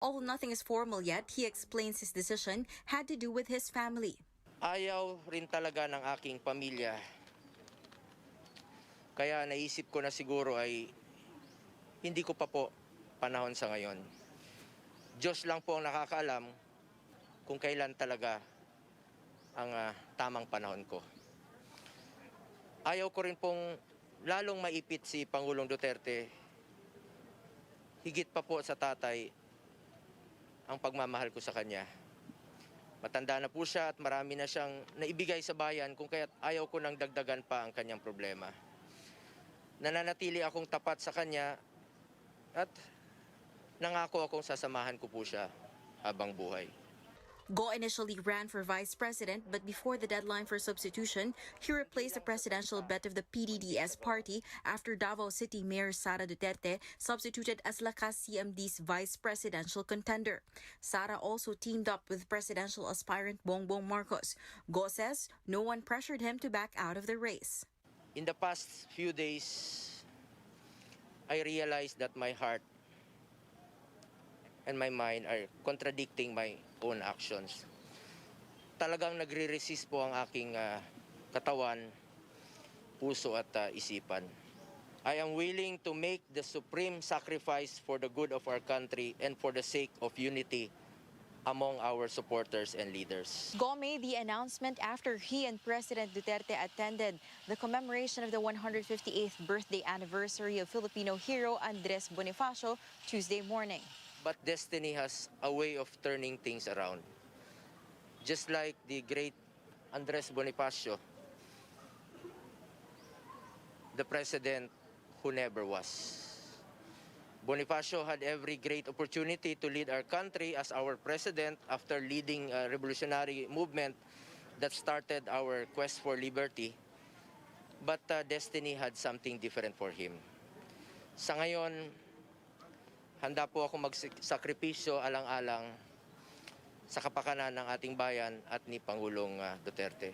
Although nothing is formal yet, he explains his decision had to do with his family. Ayaw rin talaga ng aking pamilya. Kaya naisip ko na siguro ay hindi ko pa po panahon sa ngayon. Diyos lang po ang nakakaalam kung kailan talaga ang tamang panahon ko. Ayaw ko rin pong lalong maipit si Pangulong Duterte. Higit pa po sa tatay ang pagmamahal ko sa kanya. Matanda na po siya at marami na siyang naibigay sa bayan kung kaya't ayaw ko nang dagdagan pa ang kanyang problema. Nananatili akong tapat sa kanya at nangako akong sasamahan ko po siya habang buhay. Go initially ran for vice president, but before the deadline for substitution, he replaced the presidential bet of the PDDS party after Davao City Mayor Sara Duterte substituted as Lakas CMD's vice presidential contender. Sara also teamed up with presidential aspirant Bongbong Marcos. Go says no one pressured him to back out of the race. In the past few days, I realized that my heart and my mind are contradicting my own actions. Talagang nagre-resist po ang aking katawan, puso at isipan. I am willing to make the supreme sacrifice for the good of our country and for the sake of unity among our supporters and leaders. Go made the announcement after he and President Duterte attended the commemoration of the 158th birthday anniversary of Filipino hero Andres Bonifacio Tuesday morning. But destiny has a way of turning things around. Just like the great Andres Bonifacio, the president who never was. Bonifacio had every great opportunity to lead our country as our president after leading a revolutionary movement that started our quest for liberty. But destiny had something different for him. Sa ngayon, handa po ako magsakripisyo alang-alang sa kapakanan ng ating bayan at ni Pangulong Duterte.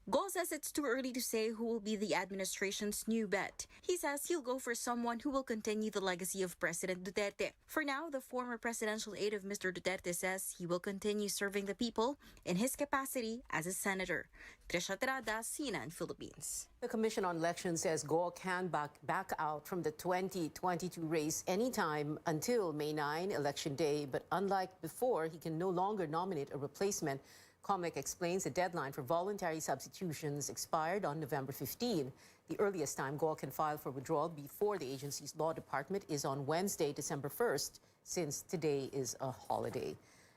Go says it's too early to say who will be the administration's new bet. He says he'll go for someone who will continue the legacy of President Duterte. For now, the former presidential aide of Mr. Duterte says he will continue serving the people in his capacity as a senator. Trisha Terada, CNN Philippines. The Commission on Elections says Go can back out from the 2022 race anytime until May 9, Election Day. But unlike before, he can no longer nominate a replacement. COMEC explains the deadline for voluntary substitutions expired on November 15. The earliest time Go can file for withdrawal before the agency's law department is on Wednesday, December 1st, since today is a holiday.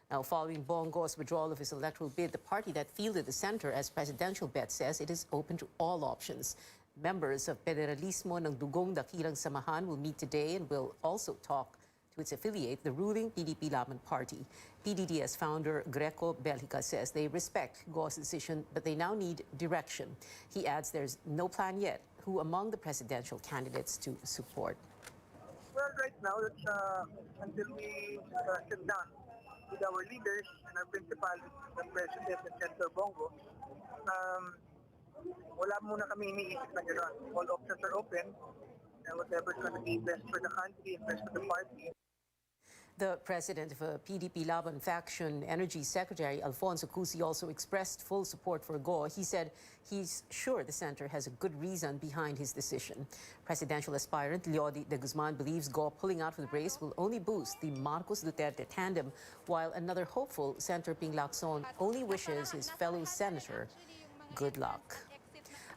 Now, following Bongo's withdrawal of his electoral bid, the party that fielded the center as presidential bet says it is open to all options. Members of Federalismo ng Dugong Dakilang Samahan will meet today and will also talk to its affiliate, the ruling PDP Laban Party. PDDS founder Greco Bellica says they respect Go's decision, but they now need direction. He adds there's no plan yet who among the presidential candidates to support. Well, right now, it's until we sit down with our leaders and our principal, the President and Senator Bongo, wala muna kami iniisip na gano'n. All options are open, and whatever's going to be best for the country and best for the party. The president of a PDP Laban faction, Energy Secretary Alfonso Cusi, also expressed full support for Go. He said he's sure the center has a good reason behind his decision. Presidential aspirant Leody de Guzman believes Go pulling out of the race will only boost the Marcos-Duterte tandem, while another hopeful, Senator Ping Lacson, only wishes his fellow senator good luck.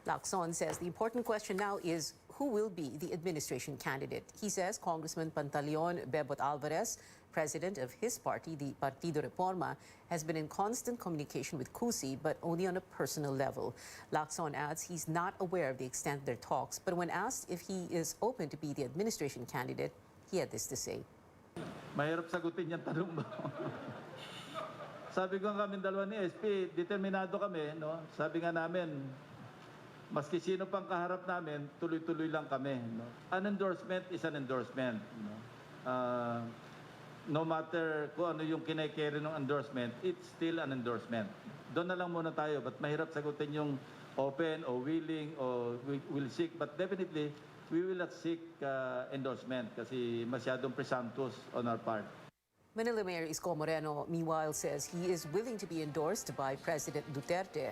Lacson says the important question now is who will be the administration candidate. He says Congressman Pantaleon Bebot Alvarez, president of his party, the Partido Reforma, has been in constant communication with Cusi, but only on a personal level. Lacson adds he's not aware of the extent of their talks, but when asked if he is open to be the administration candidate, he had this to say. Mahirap sagutin yung tanong mo. Sabi ko kami dalawa ni SP, determinado kami, no? Sabi nga namin, maski sino pang kaharap namin, tuloy-tuloy lang kami. No? An endorsement is an endorsement. No? No matter kung ano yung kinay-carry ng endorsement, it's still an endorsement. Doon na lang muna tayo, but mahirap sagutin yung open or willing or will seek. But definitely, we will not seek endorsement kasi masyadong presumptuous on our part. Manila Mayor Isko Moreno, meanwhile, says he is willing to be endorsed by President Duterte,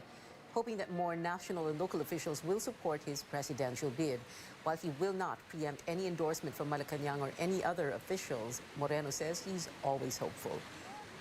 hoping that more national and local officials will support his presidential bid. While he will not preempt any endorsement from Malacanang or any other officials, Moreno says he's always hopeful.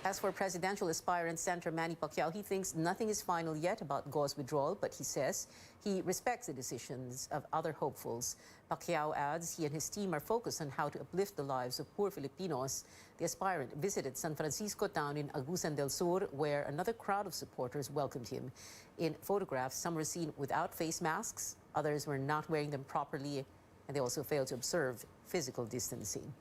As for presidential aspirant Senator Manny Pacquiao, he thinks nothing is final yet about Go's withdrawal, but he says he respects the decisions of other hopefuls. Pacquiao adds he and his team are focused on how to uplift the lives of poor Filipinos. The aspirant visited San Francisco town in Agusan del Sur, where another crowd of supporters welcomed him. In photographs, some were seen without face masks, others were not wearing them properly, and they also failed to observe physical distancing.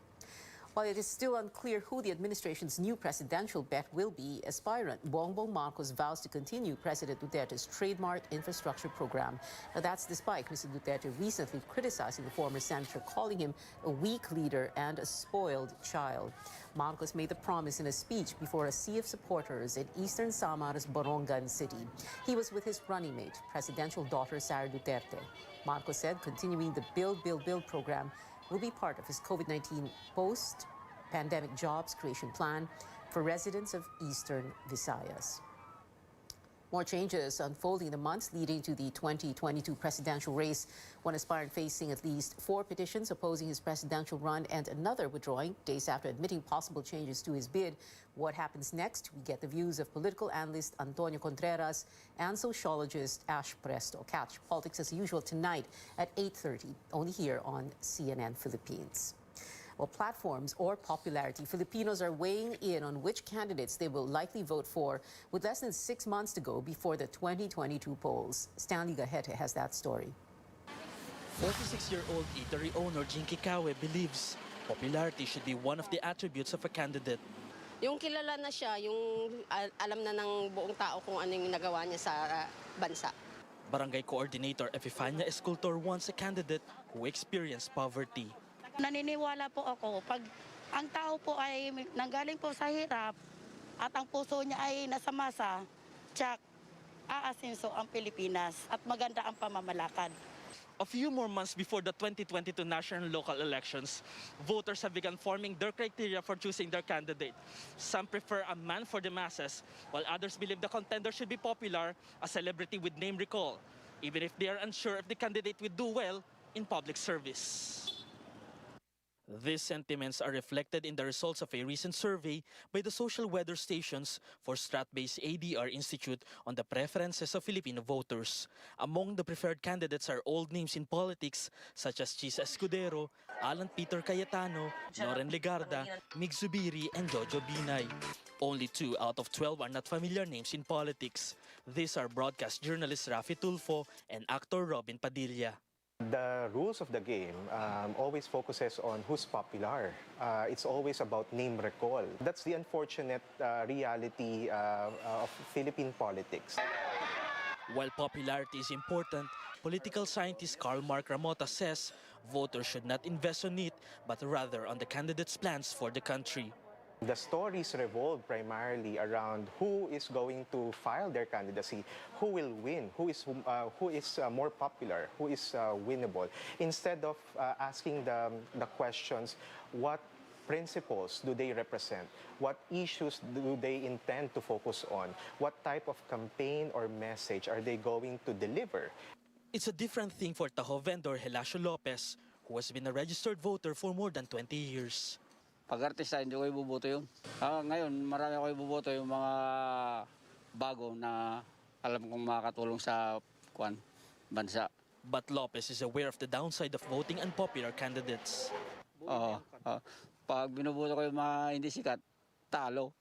While it is still unclear who the administration's new presidential bet will be, aspirant Bongbong Marcos vows to continue President Duterte's trademark infrastructure program. Now, that's despite Mr. Duterte recently criticizing the former senator, calling him a weak leader and a spoiled child. Marcos made the promise in a speech before a sea of supporters in eastern Samara's Borongan City. He was with his running mate, presidential daughter Sara Duterte. Marcos said continuing the Build, Build, Build program will be part of his COVID-19 post-pandemic jobs creation plan for residents of Eastern Visayas. More changes unfolding in the months leading to the 2022 presidential race. One aspirant facing at least 4 petitions opposing his presidential run and another withdrawing days after admitting possible changes to his bid. What happens next? We get the views of political analyst Antonio Contreras and sociologist Ash Presto. Catch Politics as usual tonight at 8:30, only here on CNN Philippines. Well, platforms or popularity, Filipinos are weighing in on which candidates they will likely vote for with less than 6 months to go before the 2022 polls. Stanley Gahete has that story. 46-year-old eatery owner Jinky Kawe believes popularity should be one of the attributes of a candidate. Yung kilala na siya, yung alam na ng buong tao kung ano yung nagawa niya sa bansa. Barangay Coordinator Epifania Escultor wants a candidate who experienced poverty. Naniniwala po ako, pag ang tao po ay nanggaling po sa hirap at ang puso niya ay nasa masa, tsak, aasenso ang Pilipinas at maganda ang pamamalakad. A few more months before the 2022 national and local elections, voters have begun forming their criteria for choosing their candidate. Some prefer a man for the masses, while others believe the contender should be popular, a celebrity with name recall, even if they are unsure if the candidate will do well in public service. These sentiments are reflected in the results of a recent survey by the social weather stations for strat-based ADR Institute on the preferences of Filipino voters. Among the preferred candidates are old names in politics such as Chis Escudero, Alan Peter Cayetano, Noren Legarda, Mig Zubiri, and Jojo Binay. Only 2 out of 12 are not familiar names in politics. These are broadcast journalist Rafi Tulfo and actor Robin Padilla. The rules of the game always focuses on who's popular. It's always about name recall. That's the unfortunate reality of Philippine politics. While popularity is important, political scientist Karl Mark Ramota says voters should not invest on it, but rather on the candidate's plans for the country. The stories revolve primarily around who is going to file their candidacy, who will win, who is more popular, who is winnable. Instead of asking the questions, what principles do they represent? What issues do they intend to focus on? What type of campaign or message are they going to deliver? It's a different thing for Taho vendor Helasio Lopez, who has been a registered voter for more than 20 years. Pag-artista, hindi ko ibuboto yun. Ngayon, marami ako ibuboto yung mga bago na alam kong makakatulong sa bansa. But Lopez is aware of the downside of voting unpopular candidates. Pag binuboto ko yung mga hindi sikat, talo.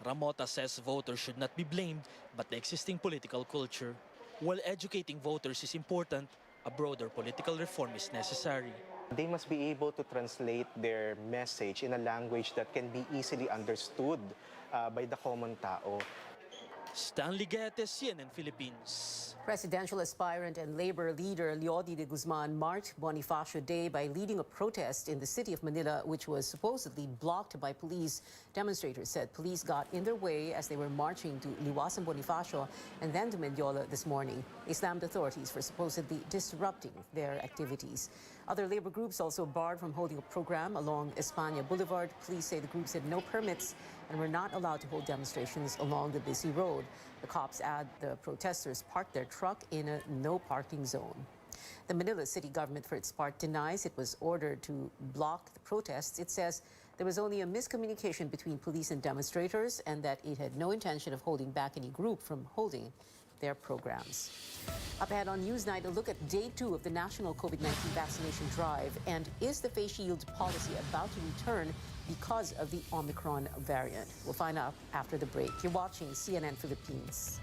Ramota says voters should not be blamed, but the existing political culture. While educating voters is important, a broader political reform is necessary. They must be able to translate their message in a language that can be easily understood by the common tao. Stanley Gete, CNN Philippines. Presidential aspirant and labor leader Leody de Guzman marked Bonifacio Day by leading a protest in the city of Manila, which was supposedly blocked by police. Demonstrators said police got in their way as they were marching to Liwasan Bonifacio and then to Mendiola this morning. They slammed authorities for supposedly disrupting their activities. Other labor groups also barred from holding a program along España Boulevard. Police say the groups had no permits and were not allowed to hold demonstrations along the busy road. The cops add the protesters parked their truck in a no parking zone. The Manila city government, for its part, denies it was ordered to block the protests. It says there was only a miscommunication between police and demonstrators and that it had no intention of holding back any group from holding their programs. Up ahead on Newsnight, a look at day 2 of the national COVID-19 vaccination drive. And is the face shield policy about to return because of the Omicron variant? We'll find out after the break. You're watching CNN Philippines.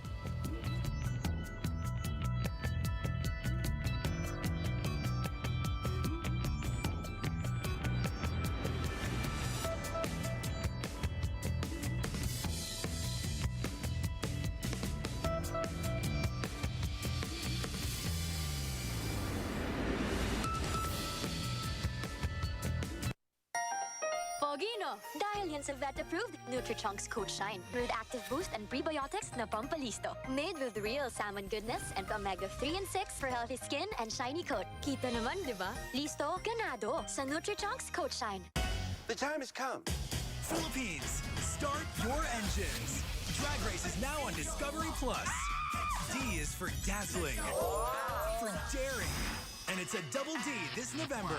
Pogino! Dahil yan sa vet-approved Nutri-Chunks Coach Shine. Brewed active boost and prebiotics na pampalisto. Made with real salmon goodness and omega-3 and 6 for healthy skin and shiny coat. Kita naman, di ba? Listo, ganado sa Nutri-Chunks Coach Shine. The time has come. Philippines, start your engines. Drag Race is now on Discovery Plus. D is for dazzling, for daring, and it's a double D this November.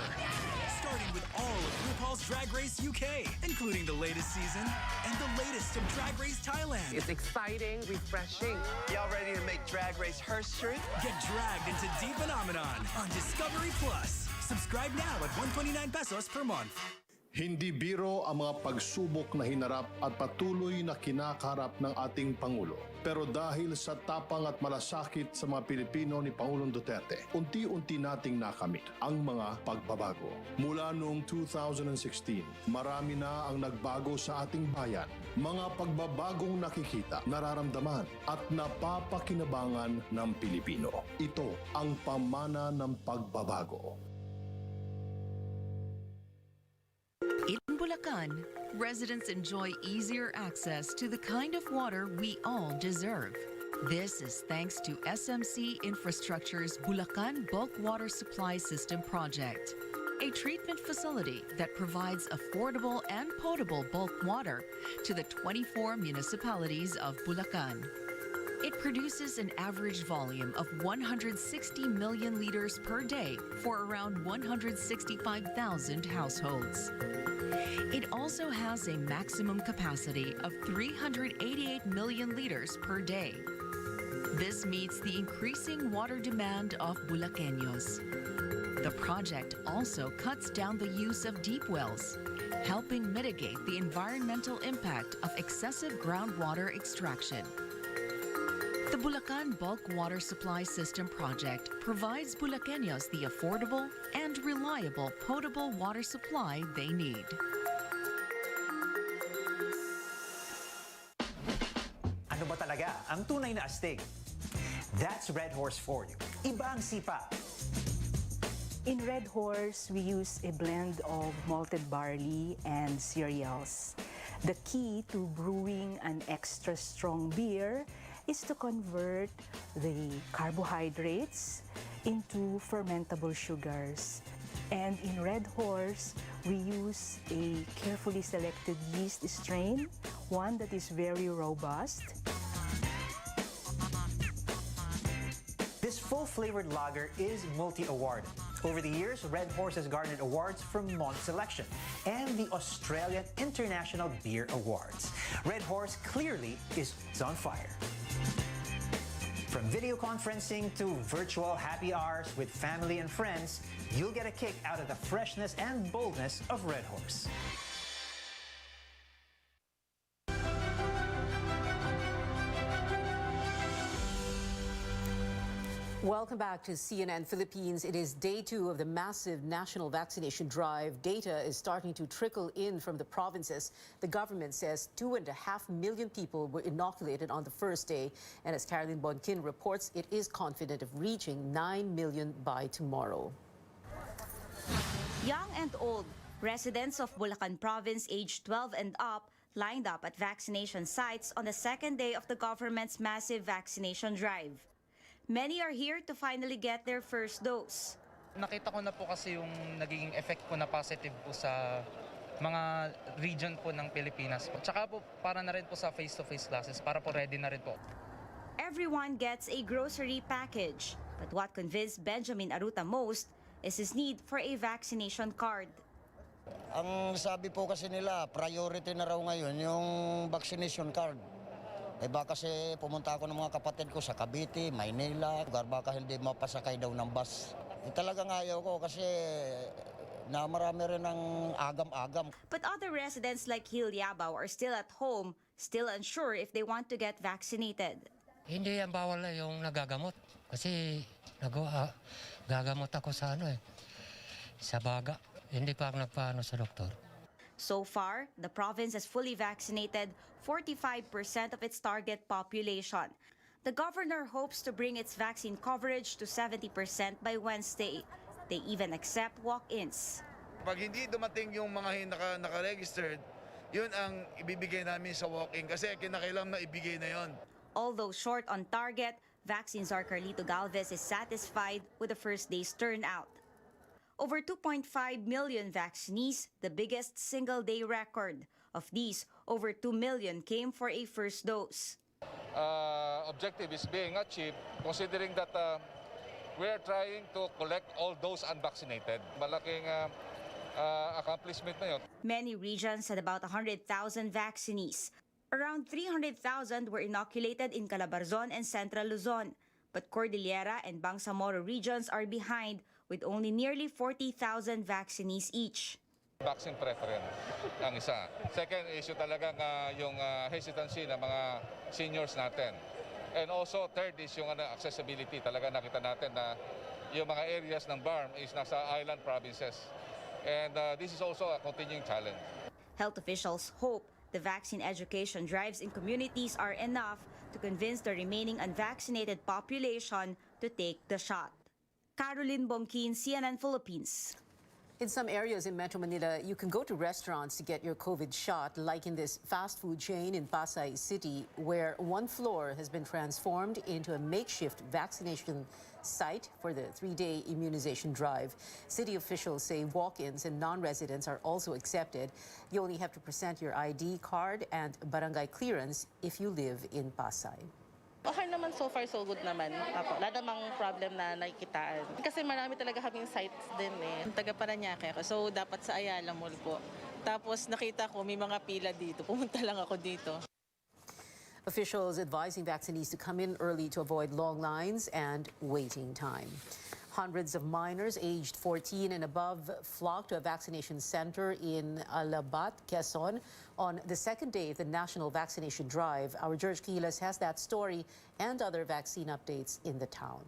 Starting with all of RuPaul's Drag Race UK, including the latest season and the latest of Drag Race Thailand. It's exciting, refreshing. Y'all ready to make Drag Race history? Get dragged into D Phenomenon on Discovery Plus. Subscribe now at 129 pesos per month. Hindi biro ang mga pagsubok na hinarap at patuloy na kinakaharap ng ating Pangulo. Pero dahil sa tapang at malasakit sa mga Pilipino ni Pangulong Duterte, unti-unti nating nakamit ang mga pagbabago. Mula noong 2016, marami na ang nagbago sa ating bayan. Mga pagbabagong nakikita, nararamdaman at napapakinabangan ng Pilipino. Ito ang pamana ng pagbabago. In Bulacan, residents enjoy easier access to the kind of water we all deserve. This is thanks to SMC Infrastructure's Bulacan Bulk Water Supply System project, a treatment facility that provides affordable and potable bulk water to the 24 municipalities of Bulacan. It produces an average volume of 160 million liters per day for around 165,000 households. It also has a maximum capacity of 388 million liters per day. This meets the increasing water demand of Bulaqueños. The project also cuts down the use of deep wells, helping mitigate the environmental impact of excessive groundwater extraction. The Bulacan Bulk Water Supply System project provides Bulaqueños the affordable and reliable potable water supply they need. Ano ba talaga ang tunay na astig? That's Red Horse for you. Iba ang sipa. In Red Horse, we use a blend of malted barley and cereals. The key to brewing an extra strong beer is to convert the carbohydrates into fermentable sugars. And in Red Horse, we use a carefully selected yeast strain, one that is very robust. This full-flavored lager is multi-awarded. Over the years, Red Horse has garnered awards from Mont Selection and the Australian International Beer Awards. Red Horse clearly is on fire. From video conferencing to virtual happy hours with family and friends, you'll get a kick out of the freshness and boldness of Red Horse. Welcome back to CNN Philippines. It is day 2 of the massive national vaccination drive. Data is starting to trickle in from the provinces. The government says 2.5 million people were inoculated on the first day. And as Caroline Bonkin reports, it is confident of reaching 9 million by tomorrow. Young and old, residents of Bulacan Province aged 12 and up lined up at vaccination sites on the second day of the government's massive vaccination drive. Many are here to finally get their first dose. Nakita ko na po kasi yung naging effect po na positive po sa mga region po ng Pilipinas po. Tsaka po para na rin po sa face-to-face classes, para po ready na rin po. Everyone gets a grocery package, but what convinced Benjamin Aruta most is his need for a vaccination card. Ang sabi po kasi nila, priority na raw ngayon yung vaccination card. Baka kasi pumunta ako ng mga kapatid ko sa Cavite, Maynila, baka hindi mapasakay daw ng bus. Talagang ayaw ko kasi na marami rin ng agam-agam. But other residents like Hil Yabao are still at home, still unsure if they want to get vaccinated. Hindi yan bawal na yung nagagamot. Kasi gagamot ako sa sa baga. Hindi pa ako nagpaano sa doktor. So far, the province has fully vaccinated 45% of its target population. The governor hopes to bring its vaccine coverage to 70% by Wednesday. They even accept walk-ins. Pag hindi dumating yung mga naka-registered, yun ang ibibigay namin sa walk-in kasi kinakailangan na ibigay na yon. Although short on target, Vaccines Czar Carlito Galvez is satisfied with the first day's turnout. Over 2.5 million vaccinees, the biggest single-day record. Of these, over 2 million came for a first dose. Objective is being achieved considering that we are trying to collect all those unvaccinated. Malaking accomplishment na yun. Many regions had about 100,000 vaccinees. Around 300,000 were inoculated in Calabarzon and Central Luzon. But Cordillera and Bangsamoro regions are behind with only nearly 40,000 vaccinees each. Vaccine preference ang isa. Second issue talagang yung hesitancy ng mga seniors natin. And also third is yung accessibility. Talaga nakita natin na yung mga areas ng BARM is nasa island provinces. And this is also a continuing challenge. Health officials hope the vaccine education drives in communities are enough to convince the remaining unvaccinated population to take the shot. Caroline Bomkin, CNN Philippines. In some areas in Metro Manila, you can go to restaurants to get your COVID shot, like in this fast food chain in Pasay City, where one floor has been transformed into a makeshift vaccination site for the 3-day immunization drive. City officials say walk-ins and non-residents are also accepted. You only have to present your ID card and barangay clearance if you live in Pasay. Okay naman, so far so good naman. Wala namang problem na nakikitaan. Kasi marami talaga kaming sites din eh. Taga Paranaque ako, so dapat sa Ayala Mall po. Tapos nakita ko may mga pila dito, pumunta lang ako dito. Officials advising vaccinees to come in early to avoid long lines and waiting time. Hundreds of minors aged 14 and above flocked to a vaccination center in Alabat, Quezon, on the second day of the national vaccination drive. Our George Quiles has that story and other vaccine updates in the town.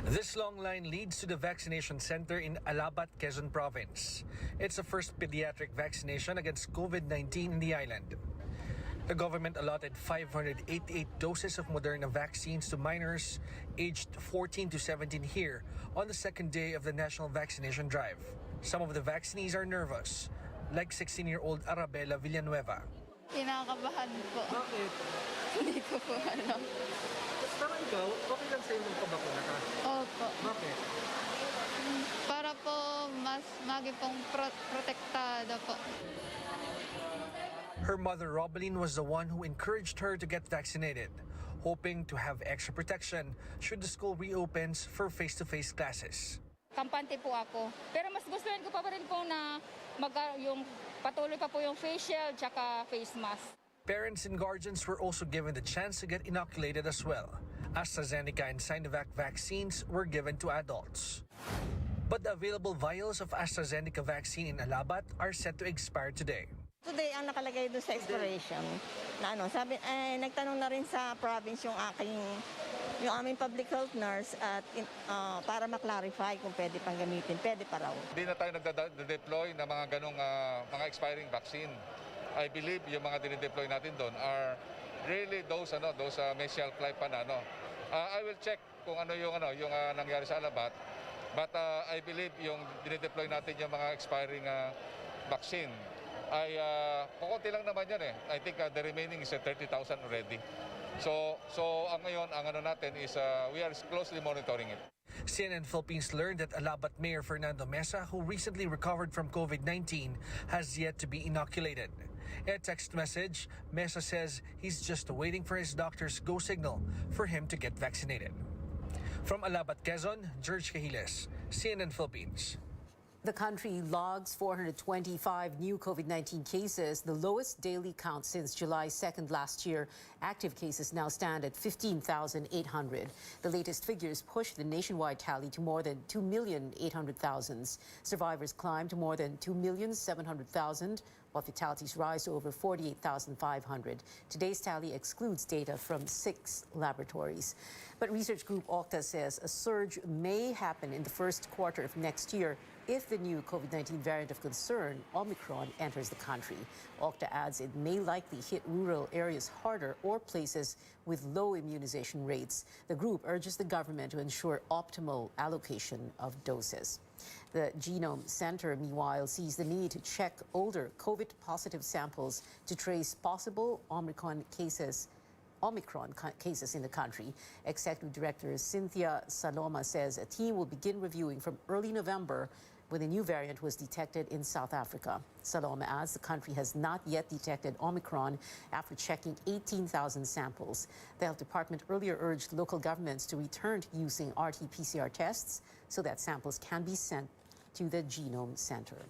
This long line leads to the vaccination center in Alabat, Quezon Province. It's the first pediatric vaccination against COVID-19 in the island. The government allotted 588 doses of Moderna vaccines to minors aged 14 to 17 here on the second day of the national vaccination drive. Some of the vaccinees are nervous, like 16-year-old Arabella Villanueva. Kinakabahan po. Bakit? Hindi ko po alam. Pero ikaw, okay lang sa'yo magpabakuna ka? Opo. Bakit? Para po mas magi pong protektado po. Her mother, Robeline, was the one who encouraged her to get vaccinated, hoping to have extra protection should the school reopens for face-to-face classes. Kampante po ako. Pero mas gustuhin ko pa rin po na yung patuloy pa po yung face shield tsaka face mask. Parents and guardians were also given the chance to get inoculated as well. AstraZeneca and Sinovac vaccines were given to adults. But the available vials of AstraZeneca vaccine in Alabat are set to expire today. Today, ang nakalagay doon sa expiration, na sabi, nagtanong na rin sa province yung aming public health nurse at para maklarify kung pwede pang gamitin, pwede pa raw. Hindi na tayo nagde-deploy ng mga ganong mga expiring vaccine. I believe yung mga dinideploy natin doon are really those may shelf life pa na. I will check kung yung nangyari sa Alabat, but I believe yung dinideploy natin yung mga expiring vaccine ay kukunti lang naman yan eh. I think the remaining is 30,000 already. So ang ngayon, ang ano natin is we are closely monitoring it. CNN Philippines learned that Alabat Mayor Fernando Mesa, who recently recovered from COVID-19, has yet to be inoculated. In a text message, Mesa says he's just waiting for his doctor's go signal for him to get vaccinated. From Alabat, Quezon, George Cahiles, CNN Philippines. The country logs 425 new COVID-19 cases, the lowest daily count since July 2nd last year. Active cases now stand at 15,800. The latest figures push the nationwide tally to more than 2,800,000. Survivors climb to more than 2,700,000, while fatalities rise to over 48,500. Today's tally excludes data from 6 laboratories. But research group Okta says a surge may happen in the first quarter of next year if the new COVID-19 variant of concern, Omicron, enters the country. Okta adds it may likely hit rural areas harder or places with low immunization rates. The group urges the government to ensure optimal allocation of doses. The Genome Center, meanwhile, sees the need to check older COVID-positive samples to trace possible Omicron cases in the country. Executive Director Cynthia Saloma says a team will begin reviewing from early November when the new variant was detected in South Africa. Saloma adds the country has not yet detected Omicron after checking 18,000 samples. The Health Department earlier urged local governments to return to using RT-PCR tests so that samples can be sent to the Genome Center.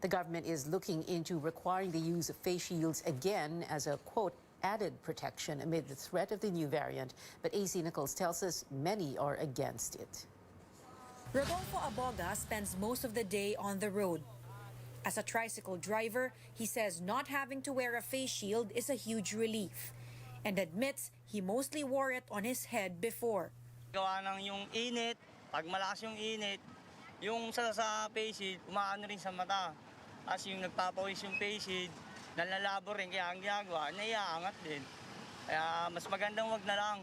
The government is looking into requiring the use of face shields again as a, quote, added protection amid the threat of the new variant, but AC Nichols tells us many are against it. Rodolfo Aboga spends most of the day on the road. As a tricycle driver, he says not having to wear a face shield is a huge relief and admits he mostly wore it on his head before. Gawa ng yung init, pag malakas yung init, yung sa face shield, umaano rin sa mata. As yung nagpapawis yung face shield, nalalabo rin, kaya ang ginagawa, naiaangat din. Kaya mas magandang wag na lang.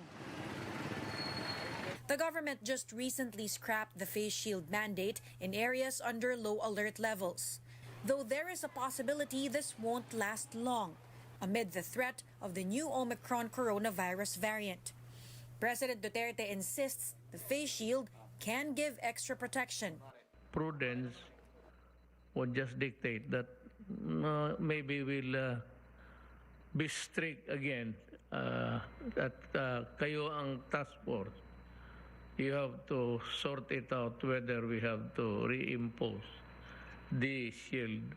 The government just recently scrapped the face shield mandate in areas under low alert levels, though there is a possibility this won't last long amid the threat of the new Omicron coronavirus variant. President Duterte insists the face shield can give extra protection. Prudence would just dictate that maybe we'll be strict again, that kayo ang task force. You have to sort it out whether we have to reimpose the shield.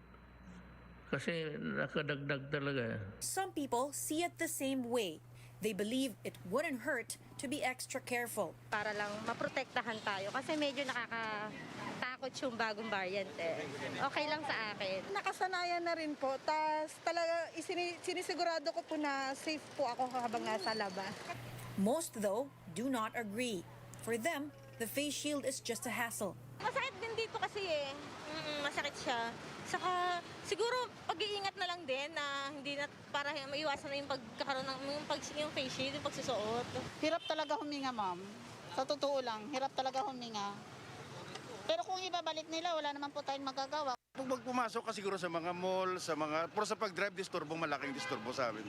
Kasi nakadagdag talaga. Some people see it the same way. They believe it wouldn't hurt to be extra careful. Para lang maprotektahan tayo kasi medyo nakakatakot yung bagong variant eh. Okay lang sa akin. Nakasanayan na rin po. Tas talaga sinisigurado ko po na safe po ako habang nasa labas. Most though do not agree. For them, the face shield is just a hassle. Masakit din dito kasi eh. Masakit siya. Saka siguro pag-iingat na lang din na hindi na para maiwasan na yung pagkakaroon ng yung face shield, yung pagsusuot. Hirap talaga huminga, ma'am. Sa totoo lang, hirap talaga huminga. Pero kung ibabalik nila, wala naman po tayong magagawa. Pag pumasok ka siguro sa mga mall, pero sa pag-drive disturbo, malaking disturbo sa amin.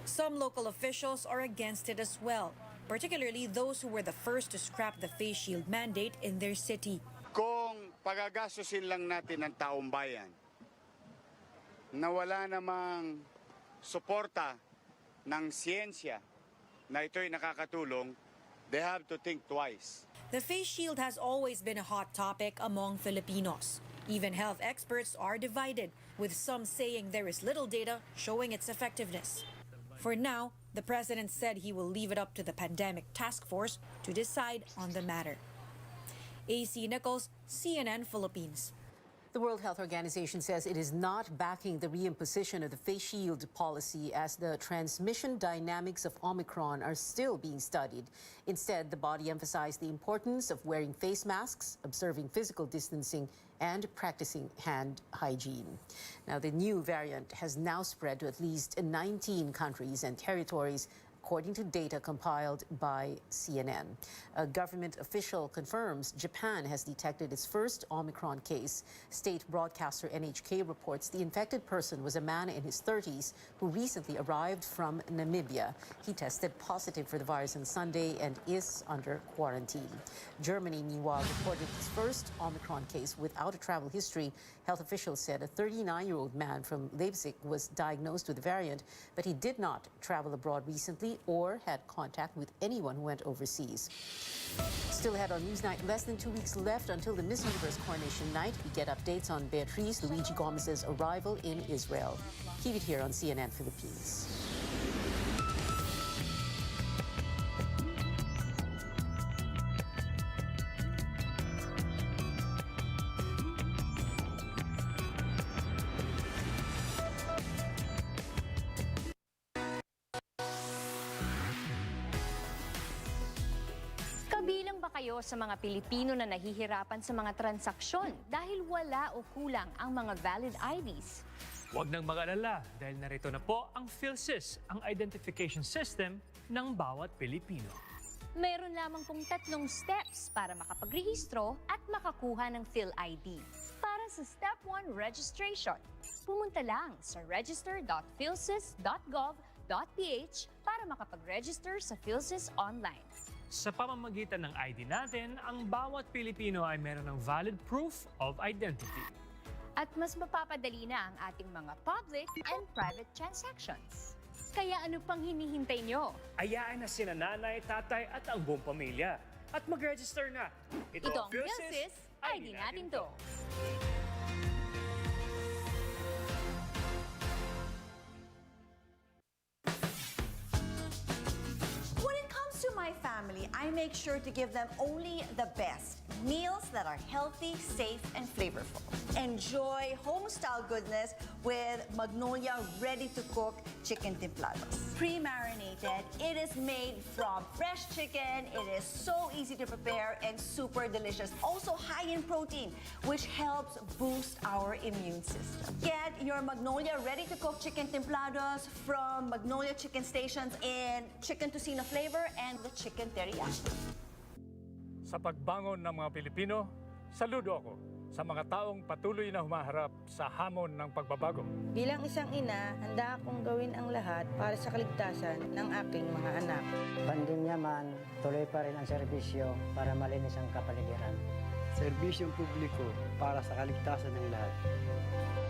Some local officials are against it as well, particularly those who were the first to scrap the face shield mandate in their city. Kung pagagastusin lang natin ang taong bayan, na wala namang suporta ng siyensya na ito'y nakakatulong, they have to think twice. The face shield has always been a hot topic among Filipinos. Even health experts are divided, with some saying there is little data showing its effectiveness. For now, the president said he will leave it up to the pandemic task force to decide on the matter. AC Nichols, CNN Philippines. The World Health Organization says it is not backing the reimposition of the face shield policy as the transmission dynamics of Omicron are still being studied. Instead, the body emphasized the importance of wearing face masks, observing physical distancing, and practicing hand hygiene. Now, the new variant has now spread to at least 19 countries and territories according to data compiled by CNN. A government official confirms Japan has detected its first Omicron case. State broadcaster NHK reports the infected person was a man in his 30s who recently arrived from Namibia. He tested positive for the virus on Sunday and is under quarantine. Germany, meanwhile, reported its first Omicron case without a travel history. Health officials said a 39-year-old man from Leipzig was diagnosed with the variant, but he did not travel abroad recently or had contact with anyone who went overseas. Still ahead on Newsnight, less than 2 weeks left until the Miss Universe coronation night. We get updates on Beatriz Luigi Gomez's arrival in Israel. Keep it here on CNN Philippines. Kabilang ba kayo sa mga Pilipino na nahihirapan sa mga transaksyon dahil wala o kulang ang mga valid IDs? Huwag nang mag-alala dahil narito na po ang PhilSys, ang identification system ng bawat Pilipino. Meron lamang pong 3 steps para makapagrehistro at makakuha ng PhilID. Para sa Step 1 registration, pumunta lang sa register.philsys.gov.ph para makapag-register sa PhilSys online. Sa pamamagitan ng ID natin, ang bawat Pilipino ay meron ng valid proof of identity. At mas mapapadali na ang ating mga public and private transactions. Kaya ano pang hinihintay nyo? Ayaan na sina nanay, tatay at ang buong pamilya. At mag-register na. Ito ang PhilSys, ID natin to. When it comes to my family, I make sure to give them only the best. Meals that are healthy, safe, and flavorful. Enjoy home-style goodness with Magnolia ready-to-cook chicken templados. Pre-marinated, it is made from fresh chicken. It is so easy to prepare and super delicious. Also high in protein, which helps boost our immune system. Get your Magnolia ready-to-cook chicken templados from Magnolia Chicken Stations in chicken tocino flavor and the chicken teriyaki. Sa pagbangon ng mga Pilipino, saludo ako sa mga taong patuloy na humaharap sa hamon ng pagbabago. Bilang isang ina, handa akong gawin ang lahat para sa kaligtasan ng aking mga anak. Pandemya man, tuloy pa rin ang serbisyo para malinis ang kapaligiran. Serbisyong publiko para sa kaligtasan ng lahat.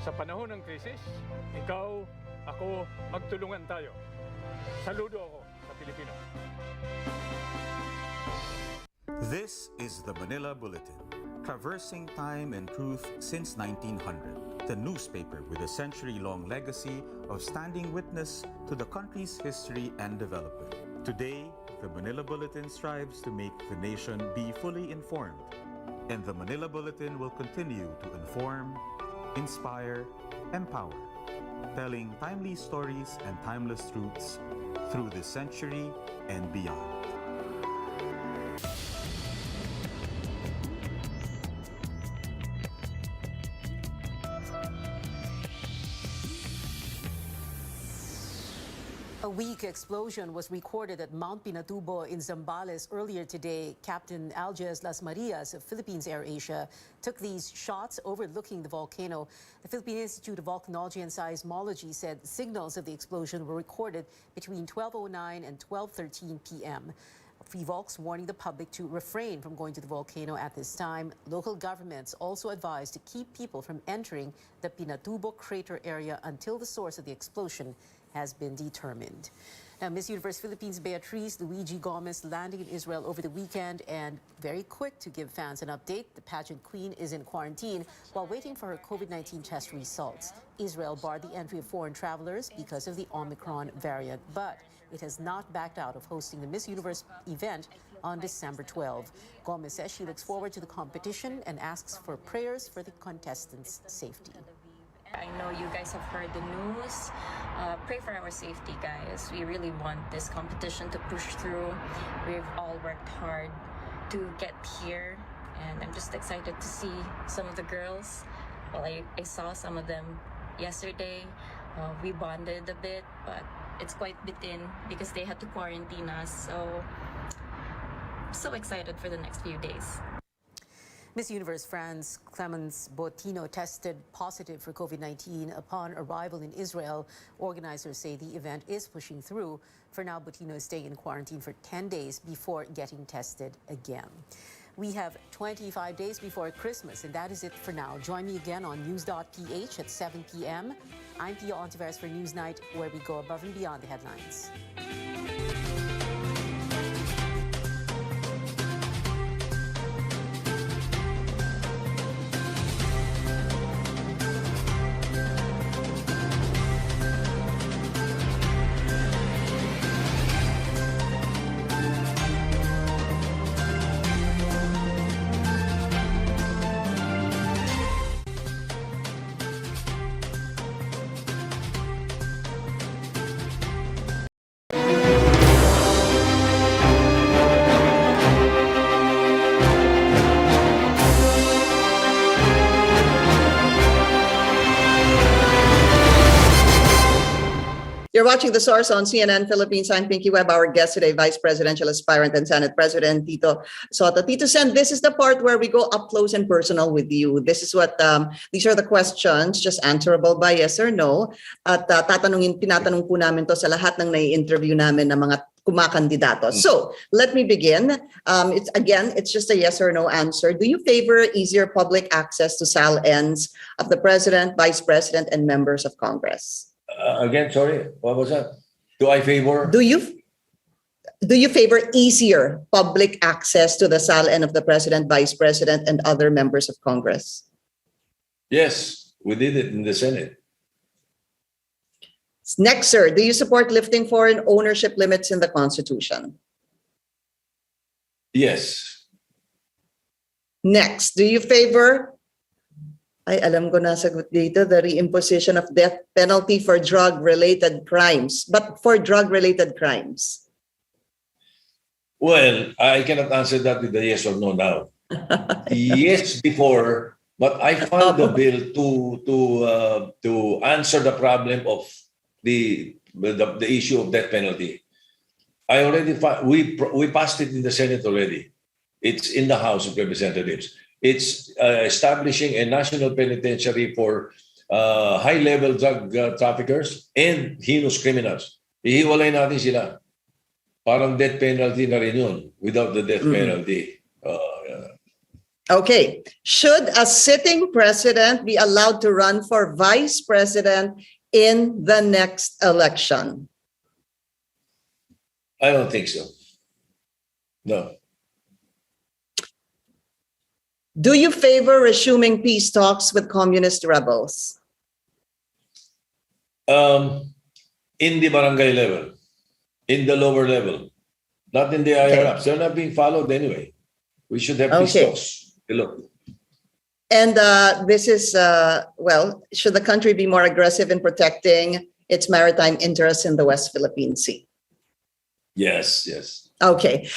Sa panahon ng krisis, ikaw, ako, magtulungan tayo. Saludo ako sa Pilipino. This is the Manila Bulletin, traversing time and truth since 1900. The newspaper with a century-long legacy of standing witness to the country's history and development. Today, the Manila Bulletin strives to make the nation be fully informed. And the Manila Bulletin will continue to inform, inspire, empower, telling timely stories and timeless truths through this century and beyond. A weak explosion was recorded at Mount Pinatubo in Zambales earlier today. Captain Alges Las Marias of Philippines AirAsia took these shots overlooking the volcano. The Philippine Institute of Volcanology and Seismology said signals of the explosion were recorded between 12:09 and 12:13 p.m. Freevolks warning the public to refrain from going to the volcano at this time. Local governments also advised to keep people from entering the Pinatubo crater area until the source of the explosion has been determined. Now, Miss Universe Philippines Beatriz Luigi Gomez landing in Israel over the weekend and very quick to give fans an update. The pageant queen is in quarantine while waiting for her COVID-19 test results. Israel barred the entry of foreign travelers because of the Omicron variant, but it has not backed out of hosting the Miss Universe event on December 12. Gomez says she looks forward to the competition and asks for prayers for the contestants' safety. I know you guys have heard the news. Pray for our safety, guys. We really want this competition to push through. We've all worked hard to get here, and I'm just excited to see some of the girls. Well, I saw some of them yesterday. We bonded a bit, but it's quite bitin because they had to quarantine us. So excited for the next few days. Miss Universe France Clemence Botino tested positive for COVID-19 upon arrival in Israel. Organizers say the event is pushing through. For now, Botino is staying in quarantine for 10 days before getting tested again. We have 25 days before Christmas, and that is it for now. Join me again on news.ph at 7 p.m. I'm Pia Hontiveros for Newsnight, where we go above and beyond the headlines. You're watching The Source on CNN Philippines. I'm Pinky Webb. Our guest today, Vice Presidential Aspirant and Senate President Tito Soto. Tito Sen, this is the part where we go up close and personal with you. This is what, these are the questions, just answerable by yes or no. At tinatanong po namin to sa lahat ng nai-interview namin ng mga kumakandidato. So, let me begin. It's just a yes or no answer. Do you favor easier public access to SALNs of the President, Vice President, and members of Congress? Again, sorry, what was that? Do I favor? Do you favor easier public access to the SALN of the President, Vice President, and other members of Congress? Yes, we did it in the Senate. Next, sir, do you support lifting foreign ownership limits in the Constitution? Yes. Next, do you favor, ay alam ko na sagot dito, the reimposition of death penalty for drug-related crimes, but for drug-related crimes? Well, I cannot answer that with a yes or no now. Yes, before, but I filed the bill to answer the problem of the issue of death penalty. I already we passed it in the Senate already. It's in the House of Representatives. It's establishing a national penitentiary for high-level drug traffickers and heinous criminals. Ihiwalay natin sila. Parang death penalty na rin yun without the death penalty. Okay. Should a sitting president be allowed to run for vice president in the next election? I don't think so. No. Do you favor resuming peace talks with communist rebels? In the barangay level, in the lower level, not in the higher ups. They're not being followed anyway. We should have peace talks. Look. And this is, should the country be more aggressive in protecting its maritime interests in the West Philippine Sea? Yes, yes. Okay.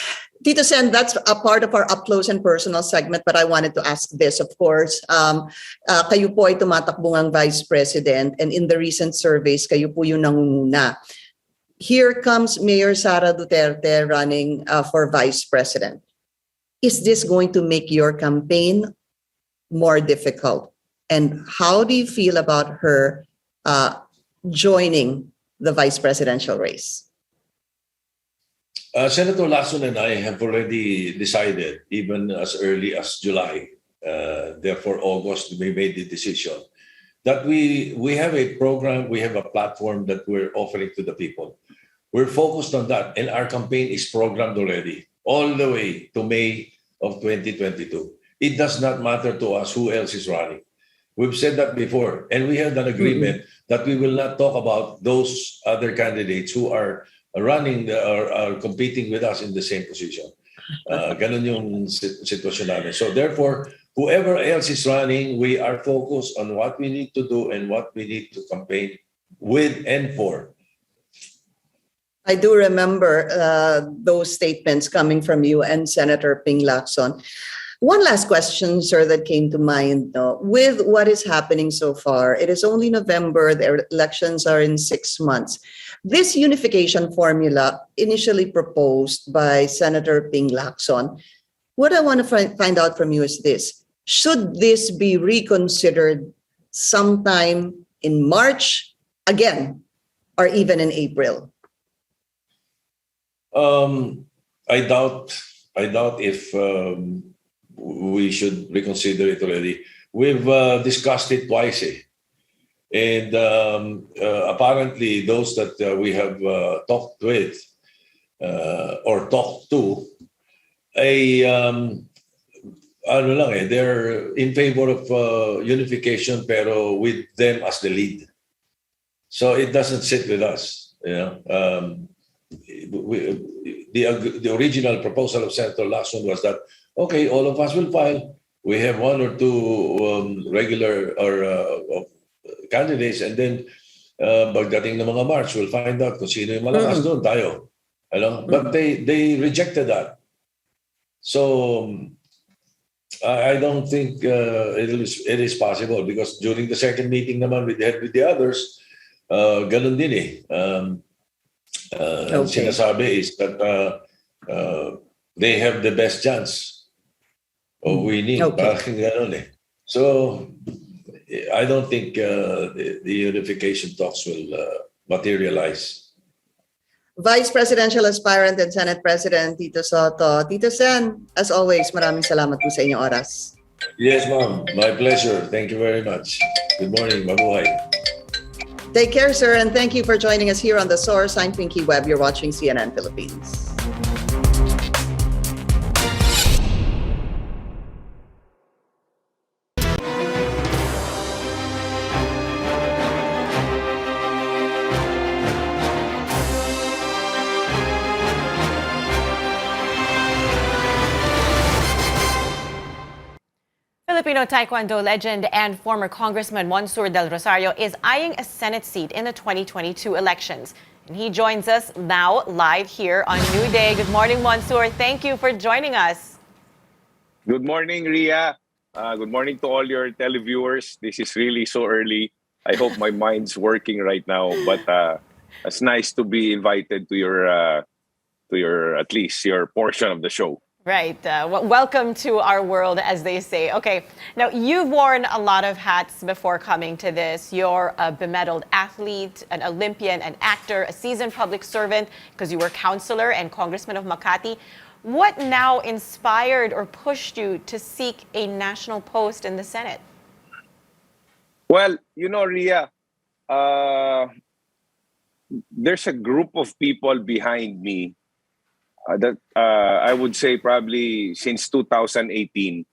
Tito Sen, that's a part of our up close and personal segment, but I wanted to ask this, of course. Kayo po ay tumatakbo ngang Vice President, and in the recent surveys, kayo po yung nangunguna. Here comes Mayor Sara Duterte running for Vice President. Is this going to make your campaign more difficult? And how do you feel about her joining the vice presidential race? Senator Lacson and I have already decided, even as early as July, therefore August, we made the decision that we have a program, we have a platform that we're offering to the people. We're focused on that, and our campaign is programmed already, all the way to May of 2022. It does not matter to us who else is running. We've said that before, and we have an agreement that we will not talk about those other candidates who are running or are competing with us in the same position. Ganun yung sitwasyon namin. So therefore, whoever else is running, we are focused on what we need to do and what we need to campaign with and for. I do remember those statements coming from you and Senator Ping Lacson. One last question, sir, that came to mind. With what is happening so far, it is only November, the elections are in 6 months. This unification formula, initially proposed by Senator Ping Lacson, what I want to find out from you is this. Should this be reconsidered sometime in March, again, or even in April? I doubt if we should reconsider it already. We've discussed it twice, and apparently those that we have talked with or talked to, they're in favor of unification, pero with them as the lead. So it doesn't sit with us. The original proposal of Senator Lacson was that, okay, all of us will file. We have one or two regular or candidates, and then pagdating ng mga March, we'll find out kung sino yung malakas doon tayo. But they rejected that. So I don't think it is possible, because during the second meeting naman with the others, ganun din sinasabi is that they have the best chance of winning. Parang ganun So I don't think the unification talks will materialize. Vice Presidential Aspirant and Senate President Tito Soto. Tito Sen, as always, maraming salamat po sa inyong oras. Yes, ma'am. My pleasure. Thank you very much. Good morning. Mabuhay. Take care, sir, and thank you for joining us here on The Source. I'm Pinky Webb. You're watching CNN Philippines. Filipino Taekwondo legend and former Congressman Monsur Del Rosario is eyeing a Senate seat in the 2022 elections. And he joins us now live here on New Day. Good morning, Monsur. Thank you for joining us. Good morning, Ria. Good morning to all your televiewers. This is really so early. I hope my mind's working right now. But it's nice to be invited to your at least your portion of the show. Right. Welcome to our world, as they say. Okay. Now, you've worn a lot of hats before coming to this. You're a bemedaled athlete, an Olympian, an actor, a seasoned public servant, because you were councilor and congressman of Makati. What now inspired or pushed you to seek a national post in the Senate? Well, you know, Ria, there's a group of people behind me that I would say probably since 2018,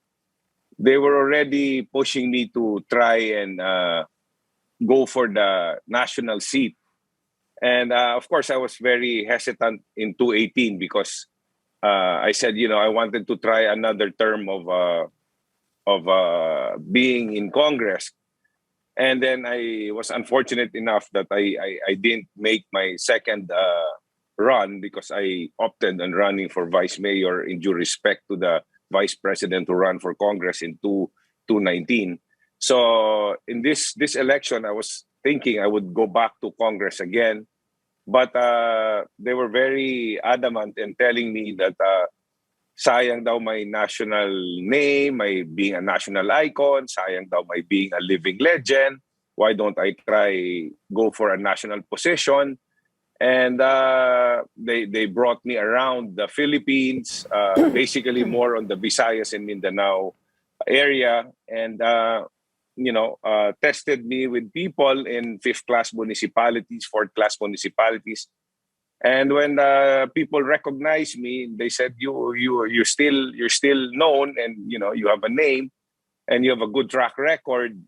they were already pushing me to try and go for the national seat. And of course, I was very hesitant in 2018 because I said, you know, I wanted to try another term of being in Congress. And then I was unfortunate enough that I didn't make my second run because I opted on running for vice mayor in due respect to the vice president who ran for Congress in 2019. So in this election, I was thinking I would go back to Congress again, but they were very adamant in telling me that sayang daw my national name, my being a national icon, sayang daw my being a living legend. Why don't I go for a national position? And they brought me around the Philippines, basically more on the Visayas and Mindanao area, and tested me with people in 5th class municipalities, 4th class municipalities. And when people recognized me, they said, you're still known, and you have a name, and you have a good track record,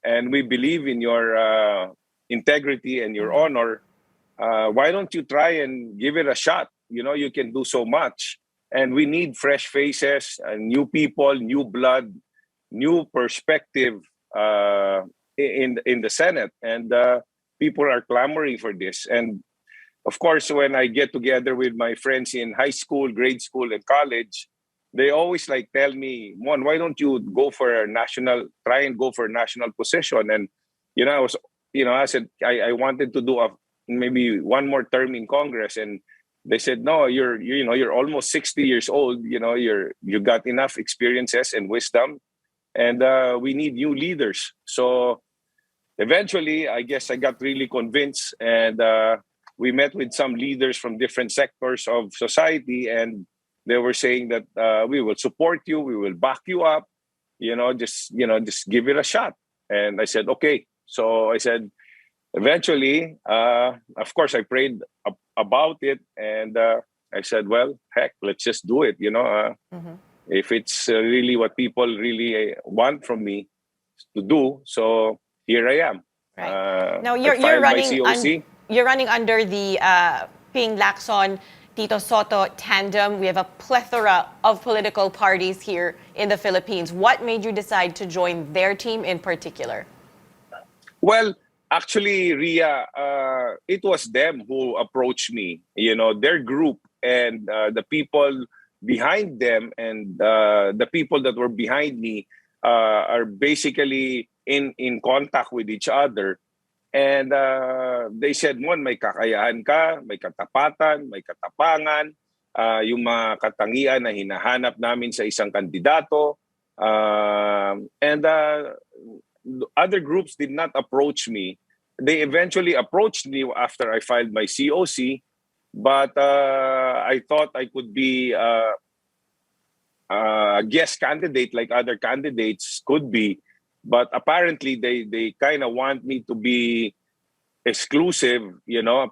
and we believe in your integrity and your honor. Why don't you try and give it a shot? You can do so much. And we need fresh faces, new people, new blood, new perspective in the Senate. And people are clamoring for this. And of course, when I get together with my friends in high school, grade school, and college, they always like tell me, Mon, why don't you try and go for a national position? And, I said, I wanted to do maybe one more term in Congress. And they said, no, you're almost 60 years old. You got enough experiences and wisdom, and we need new leaders. So eventually, I guess I got really convinced, and we met with some leaders from different sectors of society, and they were saying that we will support you, we will back you up, just give it a shot. And I said, okay. So I said, eventually, of course, I prayed about it, and I said, well, heck, let's just do it. If it's really what people really want from me to do, so here I am. Right. Now I filed my COC. You're running under the Ping Lacson Tito Soto tandem. We have a plethora of political parties here in the Philippines. What made you decide to join their team in particular? Well, actually, Ria, it was them who approached me. Their group and the people behind them, and the people that were behind me are basically in contact with each other. And they said, Mon, may kakayahan ka, may katapatan, may katapangan, yung mga katangian na hinahanap namin sa isang kandidato. And other groups did not approach me. They eventually approached me after I filed my COC, but I thought I could be a guest candidate like other candidates could be. But apparently, they kind of want me to be exclusive,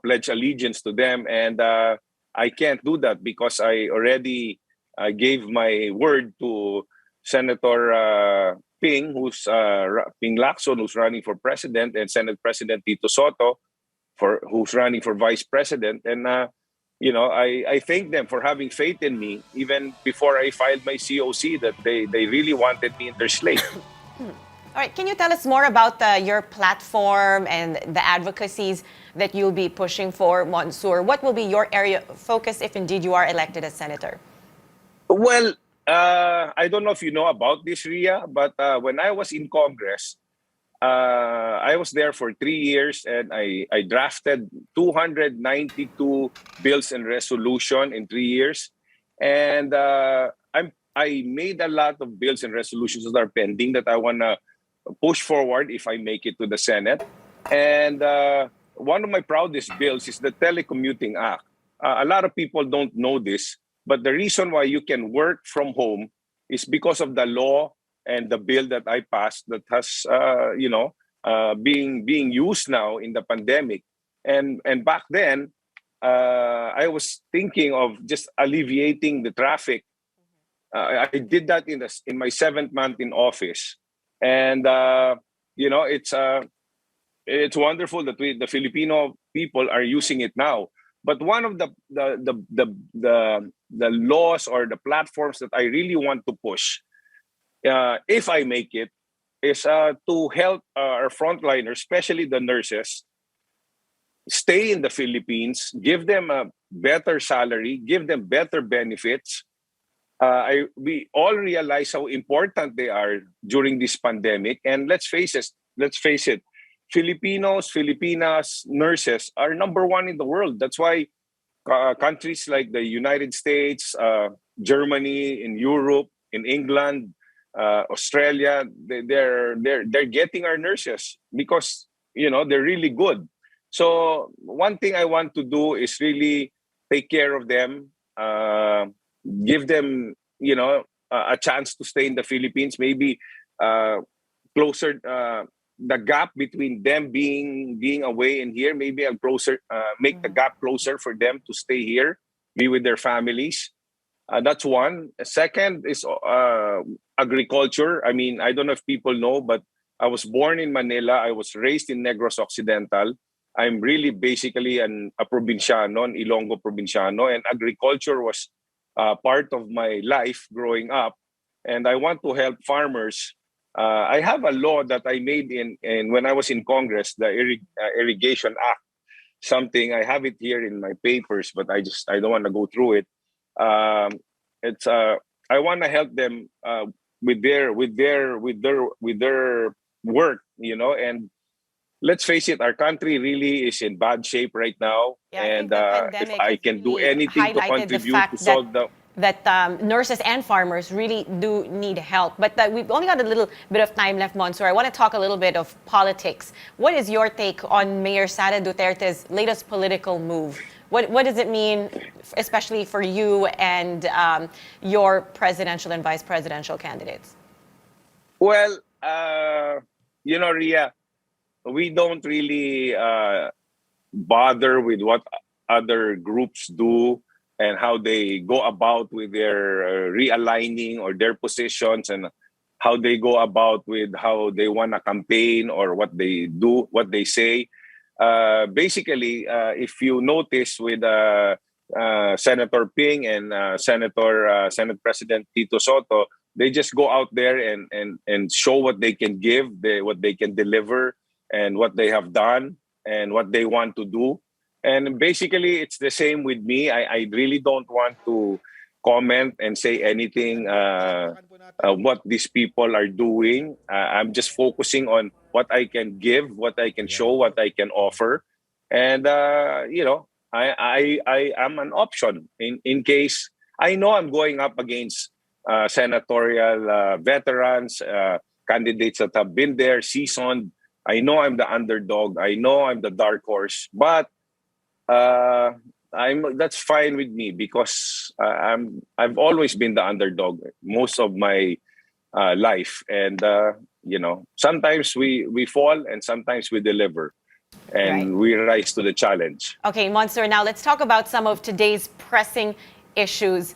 pledge allegiance to them. And I can't do that because I already gave my word to Senator Ping Lacson, who's running for president, and Senate President Tito Soto, who's running for vice president. And, I thank them for having faith in me, even before I filed my COC, that they really wanted me in their slate. All right, can you tell us more about your platform and the advocacies that you'll be pushing for, Monsieur? What will be your area of focus if indeed you are elected as senator? Well, I don't know if you know about this, Ria, but when I was in Congress, I was there for 3 years, and I drafted 292 bills and resolution in 3 years. And I made a lot of bills and resolutions that are pending that I want to push forward if I make it to the Senate. And one of my proudest bills is the Telecommuting Act. A lot of people don't know this, but the reason why you can work from home is because of the law and the bill that I passed that has, being used now in the pandemic. And back then, I was thinking of just alleviating the traffic. I did that in my 7th month in office. And it's wonderful that the Filipino people are using it now. But one of the laws or the platforms that I really want to push, if I make it, is to help our frontliners, especially the nurses, stay in the Philippines, give them a better salary, give them better benefits. We all realize how important they are during this pandemic. And let's face it, Filipinas, nurses are number one in the world. That's why countries like the United States, Germany, in Europe, in England, Australia, they're getting our nurses because they're really good. So one thing I want to do is really take care of them, give them a chance to stay in the Philippines, maybe closer the gap between them being away and here, maybe a closer make the gap closer for them to stay here, be with their families. That's one. Second is agriculture. I mean, I don't know if people know, but I was born in Manila. I was raised in Negros Occidental. I'm really basically a provinciano, an Ilonggo provinciano, and agriculture was part of my life growing up. And I want to help farmers. I have a law that I made in when I was in Congress, the Irrigation Act. Something I have it here in my papers, but I don't want to go through it. I want to help them with their work, you know. And let's face it, our country really is in bad shape right now. Yeah, I And think the if pandemic I has can do really anything to highlighted the contribute to fact solve the that nurses and farmers really do need help. But we've only got a little bit of time left, Monsieur. I want to talk a little bit of politics. What is your take on Mayor Sara Duterte's latest political move? What does it mean, especially for you and your presidential and vice presidential candidates? Well, you know, Ria, we don't really bother with what other groups do and how they go about with their realigning or their positions, and how they go about with how they want to campaign or what they do, what they say. Basically, if you notice with Senator Ping and Senate President Tito Soto, they just go out there and show what they can give, what they can deliver, and what they have done and what they want to do. And basically, it's the same with me. I really don't want to comment and say anything what these people are doing. I'm just focusing on what I can give, what I can show, what I can offer. And, you know, I am an option in case I know I'm going up against senatorial veterans, candidates that have been there, seasoned. I know I'm the underdog. I know I'm the dark horse. But that's fine with me, because I've always been the underdog most of my life, and you know, sometimes we fall and sometimes we deliver, and we rise to the challenge. Okay, Monsieur, now let's talk about some of today's pressing issues.